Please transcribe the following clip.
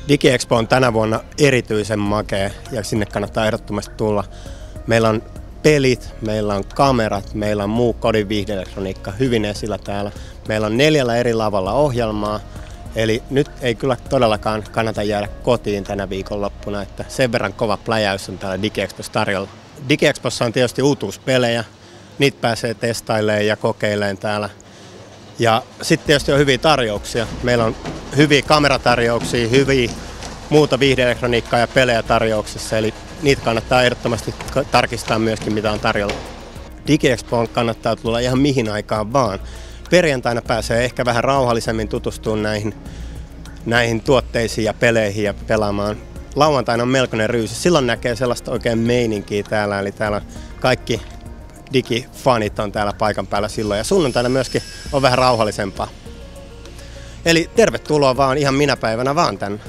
DigiExpo on tänä vuonna erityisen makea ja sinne kannattaa ehdottomasti tulla. Meillä on pelit, meillä on kamerat, meillä on muu kodin viihdeelektroniikka hyvin esillä täällä. Meillä on 4 eri lavalla ohjelmaa, eli nyt ei kyllä todellakaan kannata jäädä kotiin tänä viikonloppuna, että sen verran kova pläjäys on täällä DigiExpossa tarjolla. DigiExpossa on tietysti uutuuspelejä, niitä pääsee testailemaan ja kokeilemaan täällä. Ja sitten tietysti on hyviä tarjouksia. Meillä on hyviä kameratarjouksia, hyviä muuta viihdeelektroniikkaa ja pelejä tarjouksessa, eli niitä kannattaa ehdottomasti tarkistaa myöskin, mitä on tarjolla. DigiExpoon kannattaa tulla ihan mihin aikaan vaan. Perjantaina pääsee ehkä vähän rauhallisemmin tutustumaan näihin tuotteisiin ja peleihin ja pelaamaan. Lauantaina on melkoinen ryysi. Silloin näkee sellaista oikein meininkiä täällä, eli täällä kaikki digifanit on täällä paikan päällä silloin, ja sunnuntaina myöskin on vähän rauhallisempaa. Eli tervetuloa vaan ihan minä päivänä vaan tänne.